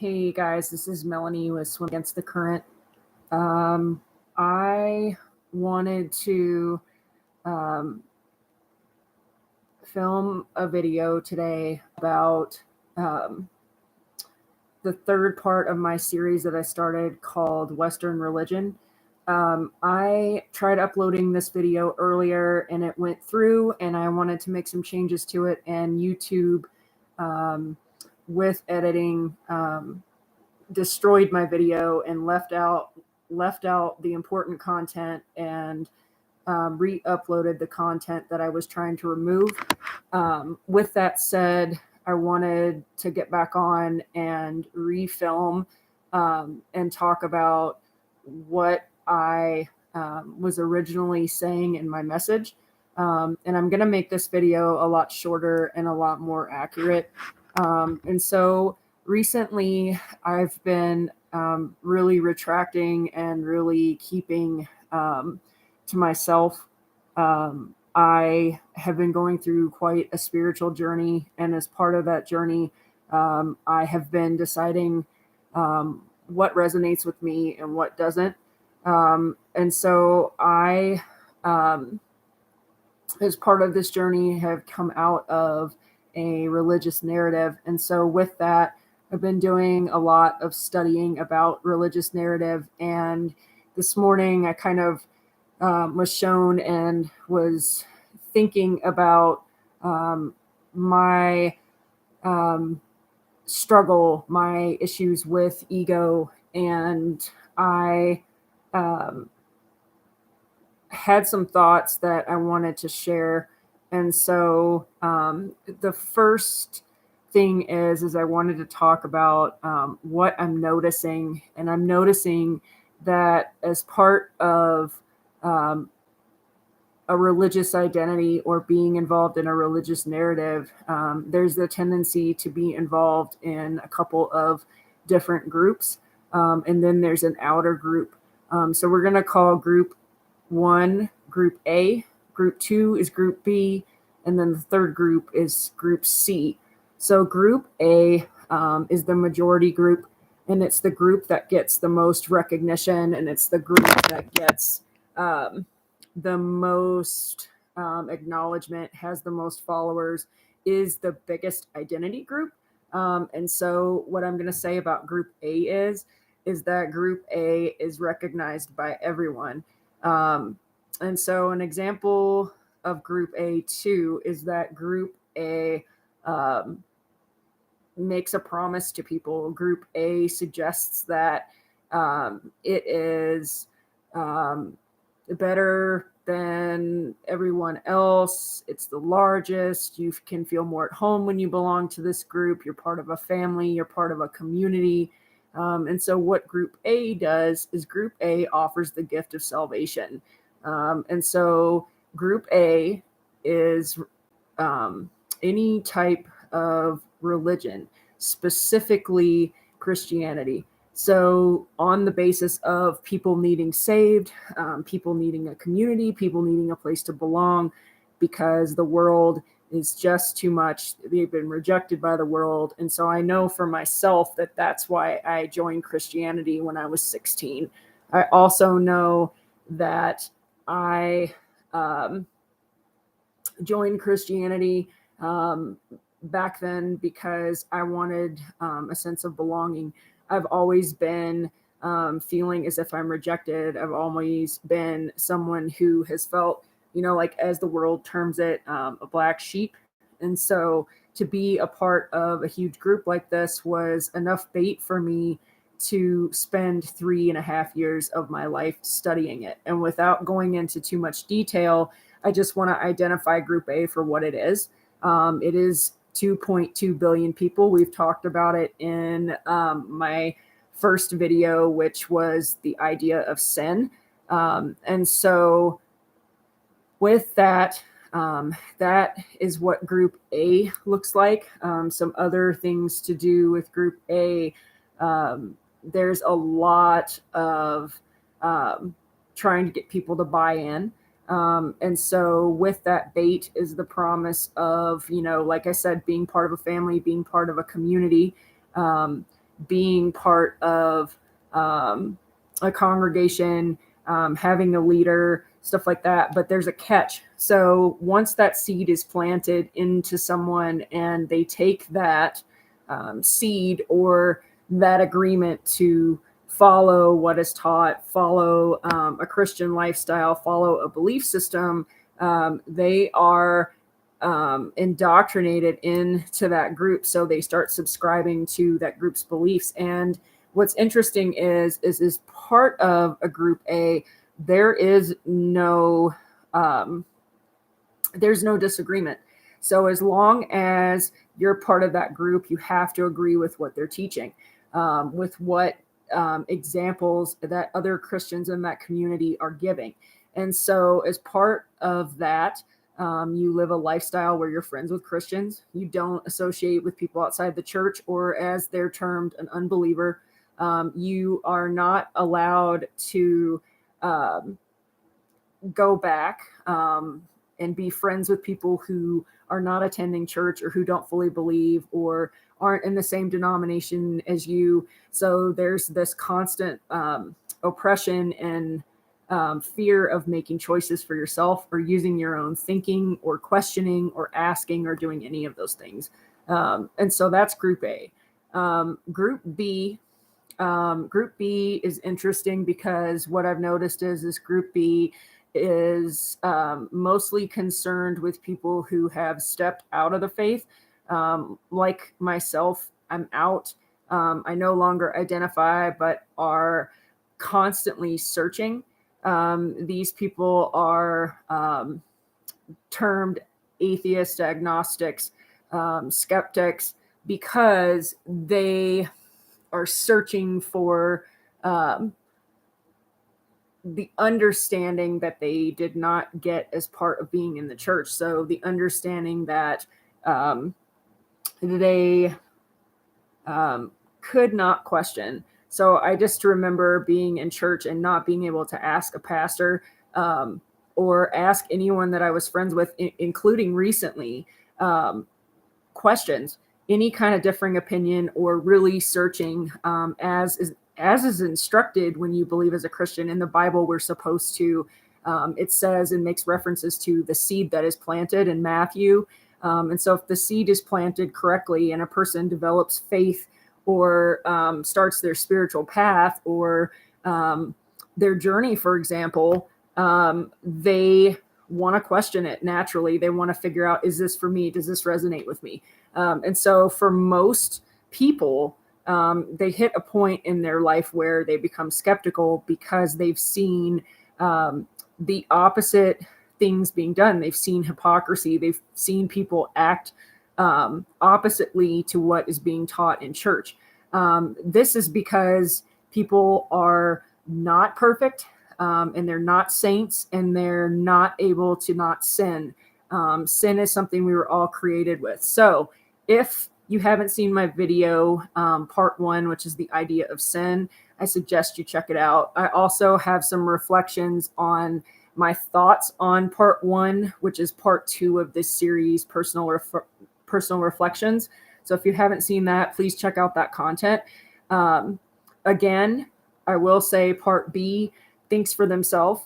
Hey guys, this is Melanie with Swim Against the Current. I wanted to um, film a video today about um, the third part of my series that I started called Western Religion. I tried uploading this video earlier and it went through, and I wanted to make some changes to it, and YouTube, um, with editing, destroyed my video and left out the important content and re-uploaded the content that I was trying to remove. With that said, I wanted to get back on and refilm and talk about what I was originally saying in my message. And I'm going to make this video a lot shorter and a lot more accurate. And so recently, I've been really retracting and really keeping to myself. I have been going through quite a spiritual journey, and as part of that journey, I have been deciding what resonates with me and what doesn't. And so I, as part of this journey, have come out of a religious narrative. And so with that, I've been doing a lot of studying about religious narrative. And this morning, I kind of was shown and was thinking about my struggle, my issues with ego, and I had some thoughts that I wanted to share. And so the first thing is I wanted to talk about what I'm noticing. And I'm noticing that as part of a religious identity or being involved in a religious narrative, there's the tendency to be involved in a couple of different groups. And then there's an outer group. So we're going to call group one group A, group two is group B, and then the third group is group C. So group A is the majority group, and it's the group that gets the most recognition, and it's the group that gets the most acknowledgement, has the most followers, is the biggest identity group. And so what I'm going to say about group A is that group A is recognized by everyone. And so an example of group A2 is that group A makes a promise to people. Group A suggests that it is better than everyone else. It's the largest. You can feel more at home when you belong to this group. You're part of a family. You're part of a community. And so what group A does is group A offers the gift of salvation. And so group A is any type of religion, specifically Christianity. So on the basis of people needing saved, people needing a community, people needing a place to belong, because the world is just too much. They've been rejected by the world. And so I know for myself that that's why I joined Christianity when I was 16. I also know that I joined Christianity back then because I wanted a sense of belonging. I've always been feeling as if I'm rejected. I've always been someone who has felt, like as the world terms it, a black sheep. And so to be a part of a huge group like this was enough bait for me to spend 3.5 years of my life studying it. And without going into too much detail, I just want to identify group A for what it is. It is 2.2 billion people. We've talked about it in my first video, which was the idea of sin. And so with that, that is what group A looks like. Some other things to do with group A. There's a lot of trying to get people to buy in. And so with that bait is the promise of, like I said, being part of a family, being part of a community. being part of a congregation, having a leader, stuff like that. But there's a catch. So once that seed is planted into someone and they take that seed or that agreement to follow what is taught, follow a Christian lifestyle, follow a belief system, they are indoctrinated into that group. So they start subscribing to that group's beliefs. And what's interesting is part of a group A, there's no disagreement. So as long as you're part of that group, you have to agree with what they're teaching, with what examples that other Christians in that community are giving. And so as part of that, you live a lifestyle where you're friends with Christians. You don't associate with people outside the church, or as they're termed, an unbeliever. You are not allowed to go back and be friends with people who are not attending church or who don't fully believe or aren't in the same denomination as you. So there's this constant oppression and fear of making choices for yourself or using your own thinking or questioning or asking or doing any of those things. And so that's group A. Group B is interesting because what I've noticed is this group B is mostly concerned with people who have stepped out of the faith. Like myself, I'm out. I no longer identify, but are constantly searching. These people are termed atheists, agnostics, skeptics, because they are searching for the understanding that they did not get as part of being in the church. So the understanding that they could not question. So I just remember being in church and not being able to ask a pastor or ask anyone that I was friends with, including recently, questions, any kind of differing opinion, or really searching as is instructed when you believe as a Christian. In the Bible, we're supposed to, it says and makes references to the seed that is planted in Matthew. And so if the seed is planted correctly and a person develops faith or starts their spiritual path or their journey, for example, they want to question it naturally. They want to figure out, is this for me? Does this resonate with me? And so for most people, they hit a point in their life where they become skeptical because they've seen the opposite things being done. They've seen hypocrisy. They've seen people act oppositely to what is being taught in church. This is because people are not perfect, and they're not saints, and they're not able to not sin. Sin is something we were all created with. So if you haven't seen my video, part 1, which is the idea of sin, I suggest you check it out. I also have some reflections on my thoughts on part 1, which is part 2 of this series, personal reflections. So if you haven't seen that, please check out that content. Again, I will say part B thinks for themselves.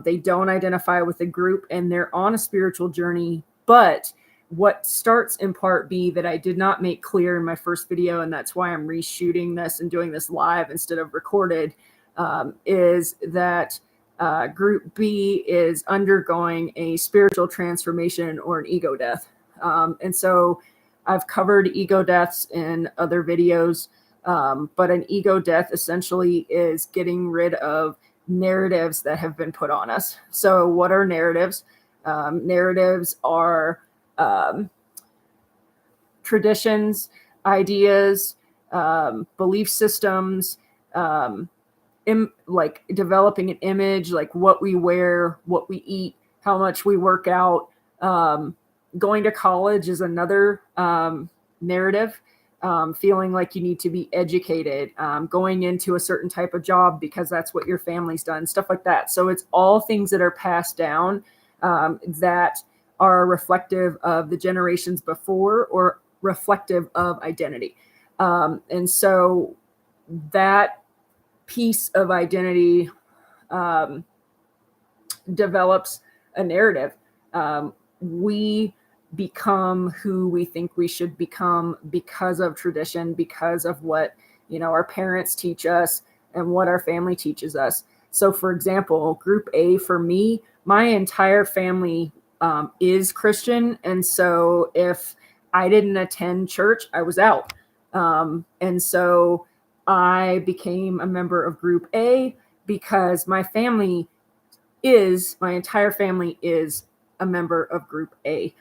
They don't identify with a group and they're on a spiritual journey. But what starts in part B that I did not make clear in my first video, and that's why I'm reshooting this and doing this live instead of recorded, is that group B is undergoing a spiritual transformation or an ego death. And so I've covered ego deaths in other videos, but an ego death essentially is getting rid of narratives that have been put on us. So what are narratives? Narratives are traditions, ideas, belief systems, like developing an image, like what we wear, what we eat, how much we work out. Going to college is another narrative. Feeling like you need to be educated, going into a certain type of job because that's what your family's done, stuff like that. So it's all things that are passed down that are reflective of the generations before or reflective of identity. And so that piece of identity develops a narrative. We become who we think we should become because of tradition, because of what, our parents teach us and what our family teaches us. So for example, group A for me, my entire family is Christian. And so if I didn't attend church, I was out. And so I became a member of group A because my entire family is a member of group A.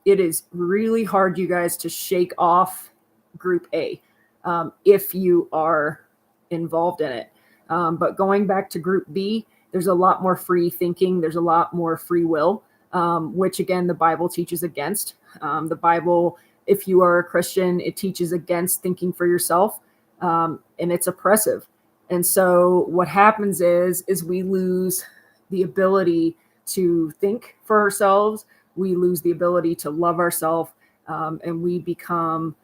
It is really hard, you guys, to shake off group A if you are involved in it. But going back to group B, there's a lot more free thinking. There's a lot more free will, which again, the Bible teaches against. The Bible, if you are a Christian, it teaches against thinking for yourself, and it's oppressive. And so what happens is we lose the ability to think for ourselves. We lose the ability to love ourselves, and we become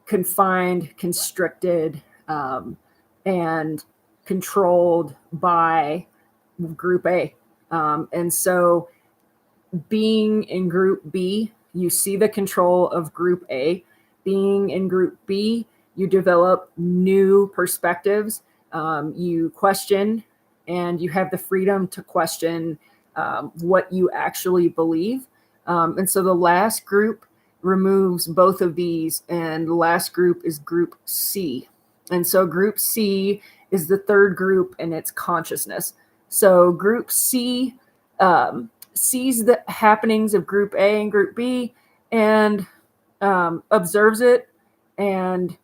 confined, constricted, and controlled by group A. And so being in group B, you see the control of group A. Being in group B, you develop new perspectives. You question, and you have the freedom to question what you actually believe. And so the last group removes both of these, and the last group is group C. And so group C is the third group, and it's consciousness. So group C sees the happenings of group A and group B and observes it and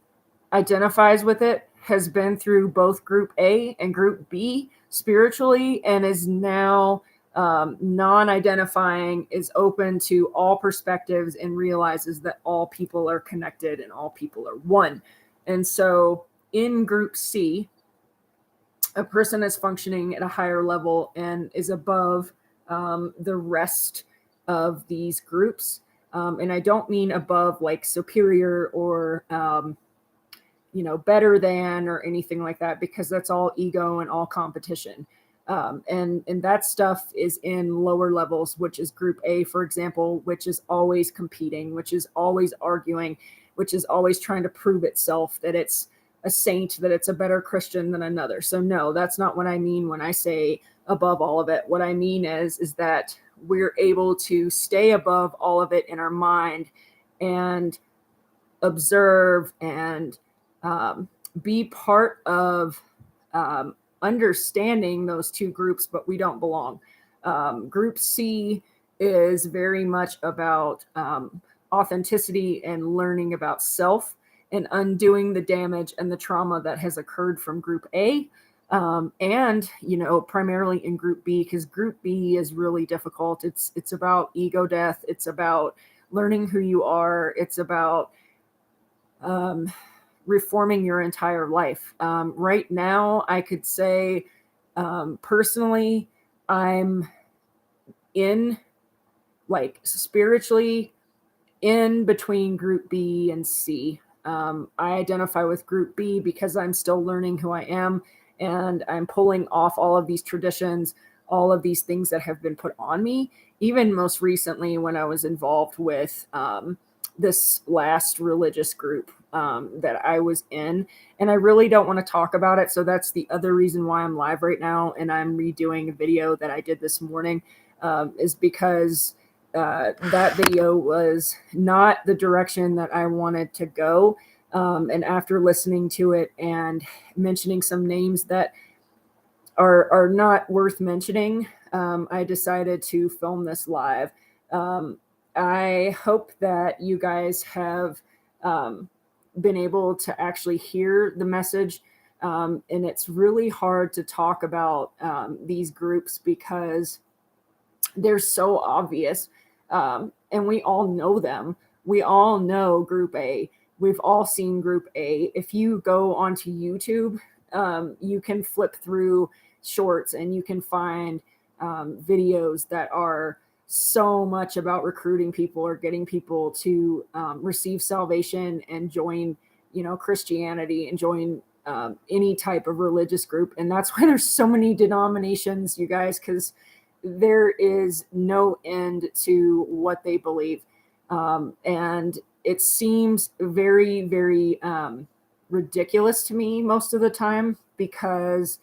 identifies with it, has been through both group A and group B spiritually, and is now non-identifying, is open to all perspectives, and realizes that all people are connected and all people are one. And so in group C, a person is functioning at a higher level and is above the rest of these groups. And I don't mean above like superior or better than or anything like that, because that's all ego and all competition. And that stuff is in lower levels, which is group A, for example, which is always competing, which is always arguing, which is always trying to prove itself that it's a saint, that it's a better Christian than another. So no, that's not what I mean when I say above all of it. What I mean is that we're able to stay above all of it in our mind and observe and be part of understanding those two groups, but we don't belong. Group C is very much about authenticity and learning about self and undoing the damage and the trauma that has occurred from group A. And primarily in group B, because group B is really difficult. It's about ego death. It's about learning who you are. It's about reforming your entire life. Right now, I could say personally, I'm in, like, spiritually in between group B and C. I identify with group B because I'm still learning who I am, and I'm pulling off all of these traditions, all of these things that have been put on me, even most recently when I was involved with this last religious group that I was in. And I really don't want to talk about it. So that's the other reason why I'm live right now. And I'm redoing a video that I did this morning, is because that video was not the direction that I wanted to go. And after listening to it and mentioning some names that are not worth mentioning, I decided to film this live. I hope that you guys have been able to actually hear the message. And it's really hard to talk about these groups because they're so obvious. And we all know them. We all know group A. We've all seen group A. If you go onto YouTube, you can flip through shorts and you can find videos that are so much about recruiting people or getting people to receive salvation and join, Christianity and join any type of religious group. And that's why there's so many denominations, you guys, because there is no end to what they believe. And it seems very, very ridiculous to me most of the time, because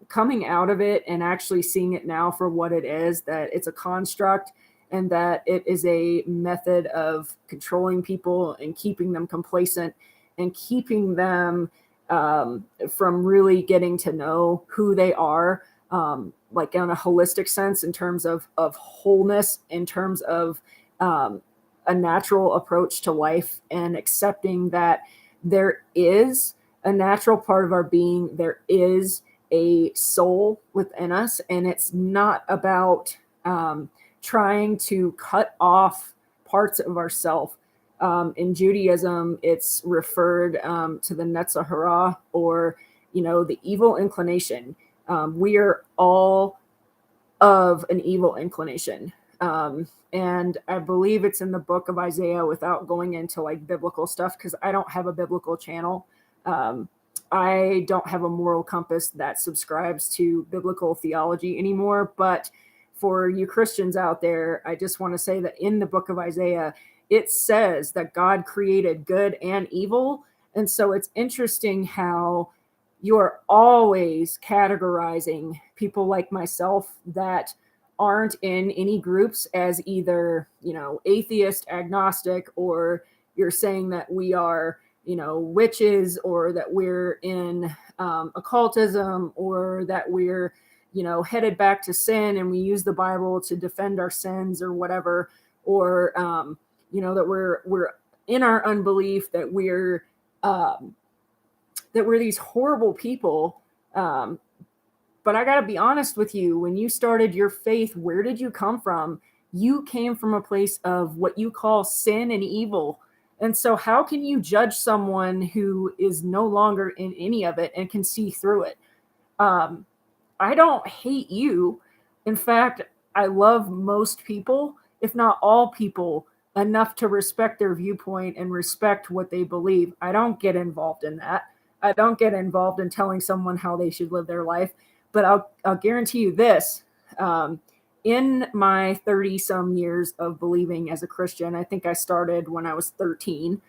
coming out of it and actually seeing it now for what it is, that it's a construct and that it is a method of controlling people and keeping them complacent and keeping them from really getting to know who they are, like in a holistic sense, in terms of wholeness, in terms of a natural approach to life, and accepting that there is a natural part of our being. There is a soul within us, and it's not about trying to cut off parts of ourself. In Judaism, it's referred to the Netza Hara, or the evil inclination. We are all of an evil inclination. And I believe it's in the book of Isaiah, without going into like biblical stuff, because I don't have a biblical channel. I don't have a moral compass that subscribes to biblical theology anymore. But for you Christians out there, I just want to say that in the book of Isaiah, it says that God created good and evil. And so it's interesting how you are always categorizing people like myself that aren't in any groups as either, atheist, agnostic, or you're saying that we are, witches, or that we're in occultism, or that we're, headed back to sin and we use the Bible to defend our sins or whatever, or, that we're in our unbelief, that we're these horrible people. But I got to be honest with you, when you started your faith, where did you come from? You came from a place of what you call sin and evil. And so how can you judge someone who is no longer in any of it and can see through it? I don't hate you. In fact, I love most people, if not all people, enough to respect their viewpoint and respect what they believe. I don't get involved in that. I don't get involved in telling someone how they should live their life. But I'll guarantee you this. In my 30 some years of believing as a Christian, I think I started when I was 13.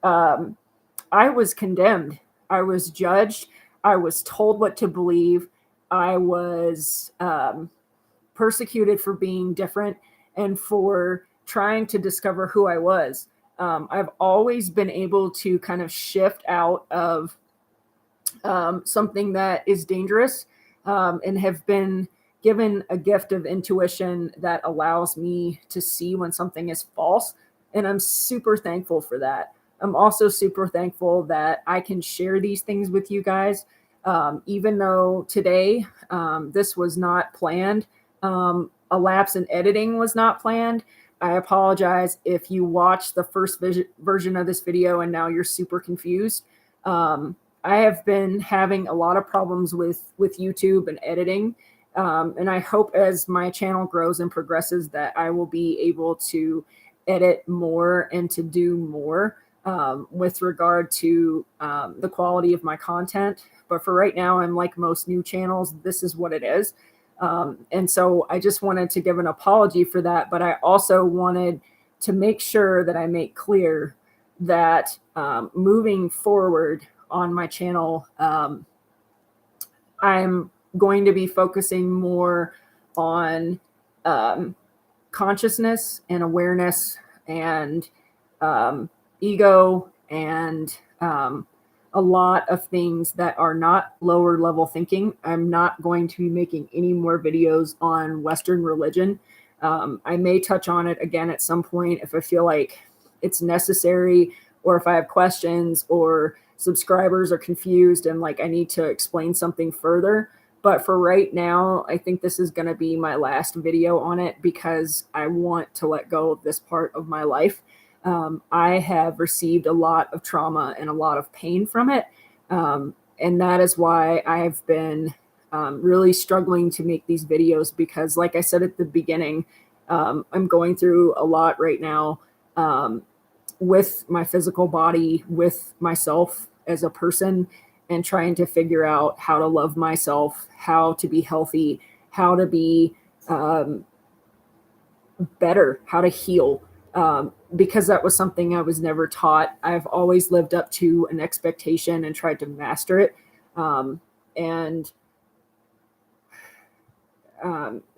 I was condemned. I was judged. I was told what to believe. I was persecuted for being different and for trying to discover who I was. I've always been able to kind of shift out of something that is dangerous, and have been given a gift of intuition that allows me to see when something is false. And I'm super thankful for that. I'm also super thankful that I can share these things with you guys. Even though today this was not planned, a lapse in editing was not planned. I apologize if you watched the first version of this video and now you're super confused. I have been having a lot of problems with YouTube and editing. And I hope as my channel grows and progresses that I will be able to edit more and to do more with regard to the quality of my content. But for right now, I'm like most new channels, this is what it is. And so I just wanted to give an apology for that. But I also wanted to make sure that I make clear that moving forward on my channel, I'm going to be focusing more on consciousness and awareness and ego and a lot of things that are not lower level thinking. I'm not going to be making any more videos on Western religion. I may touch on it again at some point if I feel like it's necessary, or if I have questions or subscribers are confused and like I need to explain something further. But for right now, I think this is going to be my last video on it because I want to let go of this part of my life. I have received a lot of trauma and a lot of pain from it. And that is why I've been really struggling to make these videos because, like I said at the beginning, I'm going through a lot right now with my physical body, with myself as a person, and trying to figure out how to love myself, how to be healthy, how to be better, how to heal. Because that was something I was never taught. I've always lived up to an expectation and tried to master it. And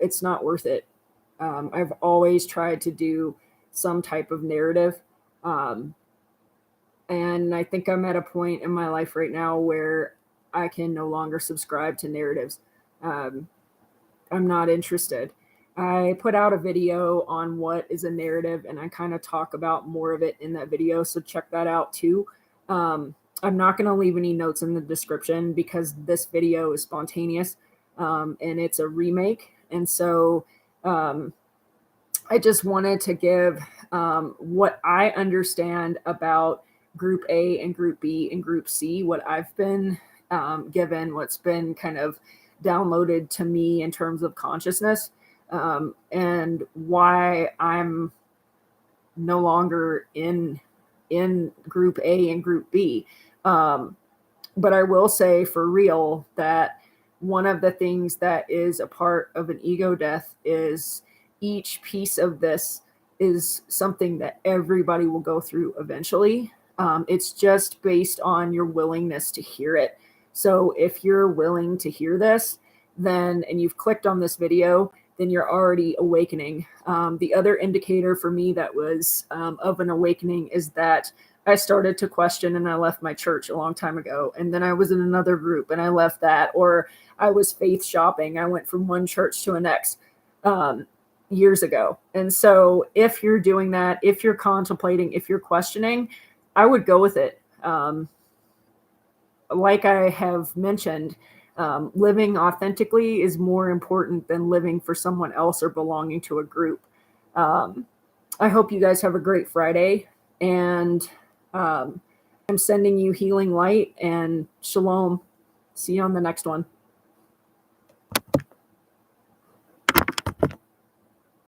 it's not worth it. I've always tried to do some type of narrative. And I think I'm at a point in my life right now where I can no longer subscribe to narratives. I'm not interested. I put out a video on what is a narrative, and I kind of talk about more of it in that video. So check that out too. I'm not going to leave any notes in the description because this video is spontaneous and it's a remake. And so I just wanted to give what I understand about Group A and Group B and Group C, what I've been given, what's been kind of downloaded to me in terms of consciousness, and why I'm no longer in Group A and Group B. But I will say for real that one of the things that is a part of an ego death is each piece of this is something that everybody will go through eventually. It's just based on your willingness to hear it. So if you're willing to hear this, then, and you've clicked on this video, then you're already awakening. The other indicator for me that was of an awakening is that I started to question and I left my church a long time ago. And then I was in another group and I left that, or I was faith shopping. I went from one church to the next years ago. And so if you're doing that, if you're contemplating, if you're questioning, I would go with it. Like I have mentioned, living authentically is more important than living for someone else or belonging to a group. I hope you guys have a great Friday, and I'm sending you healing light and shalom. See you on the next one.